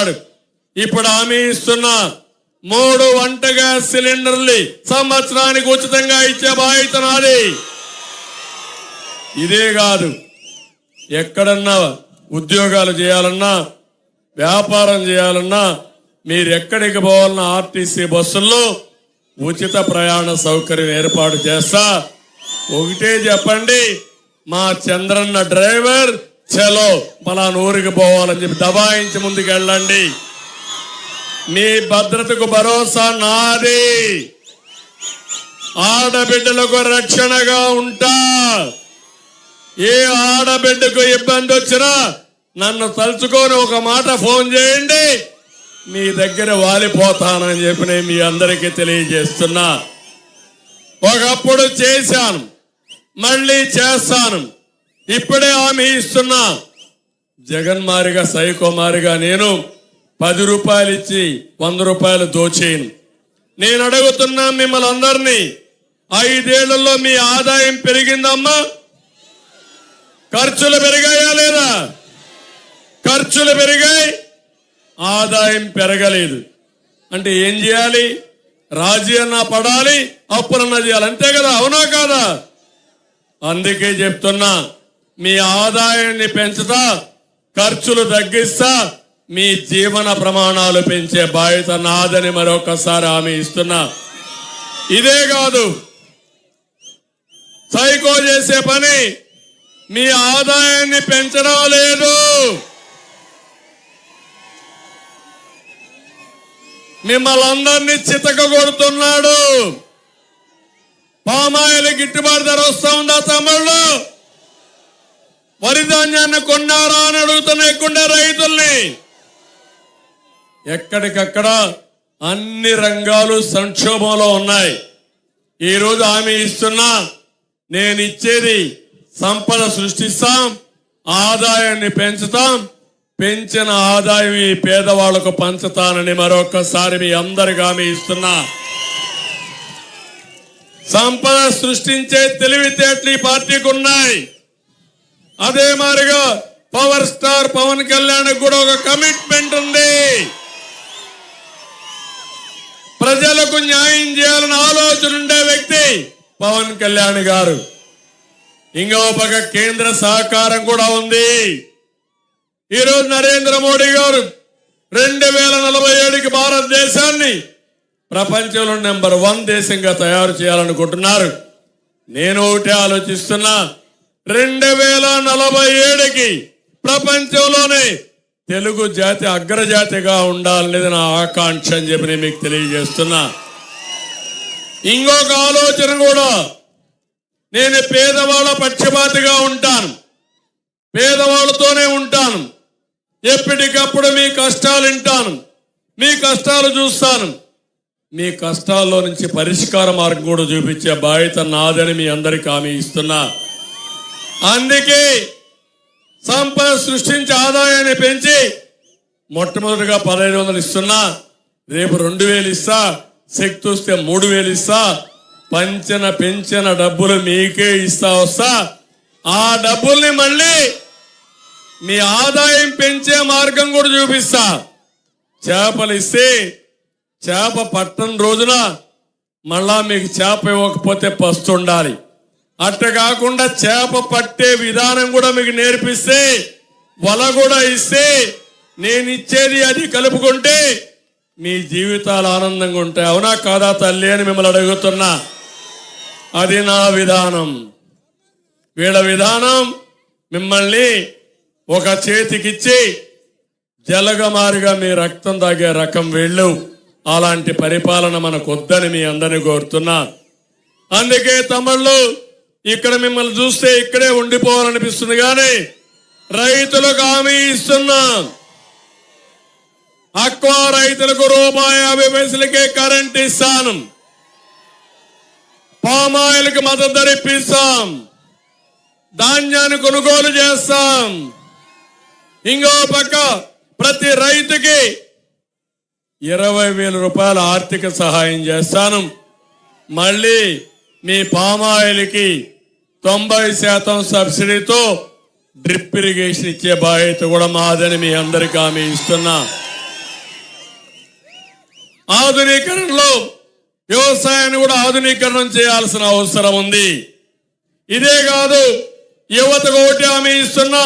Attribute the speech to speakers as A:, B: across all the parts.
A: ఇచ్చాడు. ఇప్పుడు హామీ ఇస్తున్నా 3 వంట గ్యాస్ సిలిండర్లు సంవత్సరానికి ఉచితంగా ఇచ్చే బాధ్యత నాది. ఇదే కాదు, ఎక్కడన్నా ఉద్యోగాలు చేయాలన్నా వ్యాపారం చేయాలన్నా మీరు ఎక్కడికి పోవాలన్నా ఆర్టీసీ బస్సుల్లో ఉచిత ప్రయాణ సౌకర్యం ఏర్పాటు చేస్తా. ఒకటే చెప్పండి, మా చంద్రన్న డ్రైవర్ చలో పలానా ఊరికి పోవాలని చెప్పి దబాయించి ముందుకు వెళ్ళండి. మీ భద్రతకు భరోసా నాది. ఆడబిడ్డలకు రక్షణగా ఉంటా. ఏ ఆడబిడ్డకు ఇబ్బంది వచ్చినా నన్ను తలుచుకొని ఒక మాట ఫోన్ చేయండి, మీ దగ్గర వాలిపోతానని చెప్పి నేను మీ అందరికీ తెలియజేస్తున్నా. ఒకప్పుడు చేశాను, మళ్ళీ చేస్తాను. ఇప్పుడే హామీ ఇస్తున్నా. జగన్ మారిగా సైకో మారిగా నేను 10 రూపాయలు ఇచ్చి 100 రూపాయలు దోచేయను. నేను అడుగుతున్నా మిమ్మల్ని అందరినీ, 5 ఏళ్లలో మీ ఆదాయం పెరిగిందమ్మా? ఖర్చులు పెరిగాయా లేదా? ఖర్చులు పెరిగాయి, ఆదాయం పెరగలేదు. అంటే ఏం చేయాలి? రాజీ అన్నా పడాలి, అప్పులన్నా చేయాలి. అంతే కదా, అవునా కాదా? అందుకే చెప్తున్నా, మీ ఆదాయాన్ని పెంచుతా, ఖర్చులు తగ్గిస్తా, మీ జీవన ప్రమాణాలు పెంచే బాధ్యత నాదని మరొకసారి హామీ ఇస్తున్నా. ఇదే కాదు, సైకో చేసే పని మీ ఆదాయాన్ని పెంచడం లేదు. మిమ్మల్ని అందరినీ చితక కొడుతున్నాడు. పామాయిల్ గిట్టుబాటు ధర వస్తా ఉందా తమ్ముళ్ళు? వరి ధాన్యాన్ని కొన్నారా అని అడుగుతున్నా రైతుల్ని. ఎక్కడికక్కడ అన్ని రంగాలు సంక్షోభంలో ఉన్నాయి. ఈరోజు హామీ ఇస్తున్నా, నేను ఇచ్చేది సంపద సృష్టిస్తాం, ఆదాయాన్ని పెంచుతాం, పెంచిన ఆదాయం ఈ పేదవాళ్లకు పంచుతానని మరొకసారి మీ అందరికి హామీ ఇస్తున్నా. సంపద సృష్టించే తెలివితేటలు ఈ పార్టీకి ఉన్నాయి. అదే మాదిరిగా పవర్ స్టార్ పవన్ కళ్యాణ్ కూడా ఒక కమిట్మెంట్ ఉంది. ప్రజలకు న్యాయం చేయాలని ఆలోచన ఉండే వ్యక్తి పవన్ కళ్యాణ్ గారు. ఇంకో పక్క కేంద్ర సహకారం కూడా ఉంది. ఈరోజు నరేంద్ర మోడీ గారు 2047కి భారతదేశాన్ని ప్రపంచంలో నెంబర్ 1 దేశంగా తయారు చేయాలనుకుంటున్నారు. నేను ఒకటే ఆలోచిస్తున్నా, 2047కి ప్రపంచంలోనే తెలుగు జాతి అగ్రజాతిగా ఉండాలనేది నా ఆకాంక్ష అని చెప్పి నేను మీకు తెలియజేస్తున్నా. ఇంకొక ఆలోచన కూడా, నేను పేదవాళ్ళ పక్షపాతిగా ఉంటాను, పేదవాళ్ళతోనే ఉంటాను. ఎప్పటికప్పుడు మీ కష్టాలు వింటాను, మీ కష్టాలు చూస్తాను. మీ కష్టాల్లో నుంచి పరిష్కార మార్గం కూడా చూపించే బాధ్యత నాదని మీ అందరికీ హామీ ఇస్తున్నా. అందుకే సంపద సృష్టించి ఆదాయాన్ని పెంచి మొట్టమొదటిగా 1500 ఇస్తున్నా, రేపు 2000 ఇస్తా, శక్తి వస్తే 3000 ఇస్తా. పెంచిన డబ్బులు మీకే ఇస్తా వస్తా. ఆ డబ్బుల్ని మళ్ళీ మీ ఆదాయం పెంచే మార్గం కూడా చూపిస్తా. చేపలు ఇస్తే చేప పట్టణ రోజున మళ్ళా మీకు చేప ఇవ్వకపోతే పస్తుండాలి. అట్ట కాకుండా చేప పట్టే విధానం కూడా మీకు నేర్పిస్తే, వల కూడా ఇస్తే, నేను ఇచ్చేది అది కలుపుకుంటే మీ జీవితాలు ఆనందంగా ఉంటాయి. అవునా కాదా తల్లి అని మిమ్మల్ని అడుగుతున్నా. అది నా విధానం. వీళ్ళ విధానం మిమ్మల్ని ఒక చేతికిచ్చి జలగమారిగా మీ రక్తం తాగే రకం వీళ్ళు. అలాంటి పరిపాలన మనకు వద్దని మీ అందరినీ కోరుతున్నా. అందుకే తమ్ముళ్ళు, ఇక్కడ మిమ్మల్ని చూస్తే ఇక్కడే ఉండిపోవాలనిపిస్తుంది. కానీ రైతులకు హామీ ఇస్తున్నా, అక్వా రైతులకు ₹50 కరెంట్ ఇస్తాను, పామాయిల్కి మద్దతు ధర ఇప్పిస్తాం, ధాన్యాన్ని కొనుగోలు చేస్తాం. ఇంకో పక్క ప్రతి రైతుకి 20,000 రూపాయల ఆర్థిక సహాయం చేస్తాను. మళ్ళీ మీ పామాయిల్కి 90% సబ్సిడీతో డ్రిప్ ఇరిగేషన్ ఇచ్చే బాధ్యత కూడా మాదని మీ అందరికీ హామీ ఇస్తున్నా. ఆధునీకరణలో వ్యవసాయాన్ని కూడా ఆధునీకరణం చేయాల్సిన అవసరం ఉంది. ఇదే కాదు, యువతకు ఒకటి హామీ ఇస్తున్నా,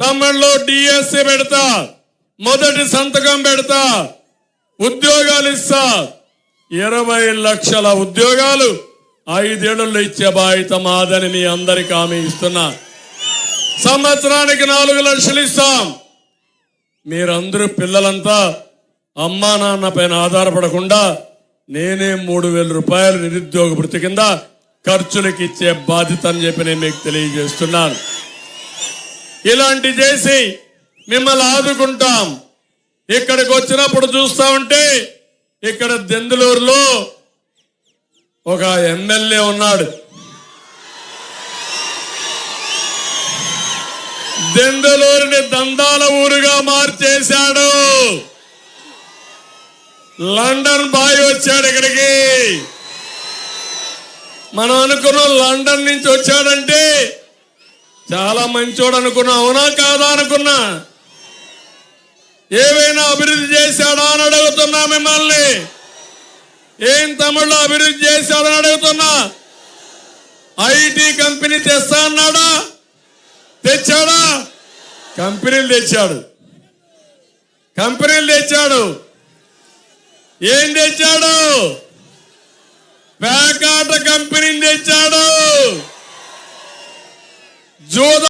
A: తమిళలో డిఎస్సి పెడతా, మొదటి సంతకం పెడతా, ఉద్యోగాలు ఇస్తా, 20 లక్షల ఉద్యోగాలు 5 ఏళ్లలో ఇచ్చే బాధ్యత మాదని మీ అందరికీ హామీ ఇస్తున్నా. సంవత్సరానికి 4 లక్షలు ఇస్తాం. మీరందరూ పిల్లలంతా అమ్మా నాన్న పైన ఆధారపడకుండా నేనే 3,000 రూపాయలు నిరుద్యోగ భృతి కింద ఖర్చులకు ఇచ్చే బాధ్యత అని చెప్పి నేను మీకు తెలియజేస్తున్నాను. ఇలాంటి చేసి మిమ్మల్ని ఆదుకుంటాం. ఇక్కడికి వచ్చినప్పుడు చూస్తా ఉంటే ఇక్కడ దెందులూరులో ఒక ఎమ్మెల్యే ఉన్నాడు. దెందులూరుని దందాల ఊరుగా మార్చేశాడు. లండన్ బాయ్ వచ్చాడు ఇక్కడికి. మనం అనుకున్నాం లండన్ నుంచి వచ్చాడంటే చాలా మంచోడు అనుకున్నా. అవునా కాదా అనుకున్నా. ఏవైనా అభివృద్ధి చేశాడా అని అడుగుతున్నా మిమ్మల్ని. ఏం తమిళలో అభివృద్ధి చేశాడని అడుగుతున్నా. ఐటీ కంపెనీ తెస్తా అన్నాడా? తెచ్చాడా? కంపెనీలు తెచ్చాడు. ఏం తెచ్చాడు? పేకాట కంపెనీని తెచ్చాడు. జూద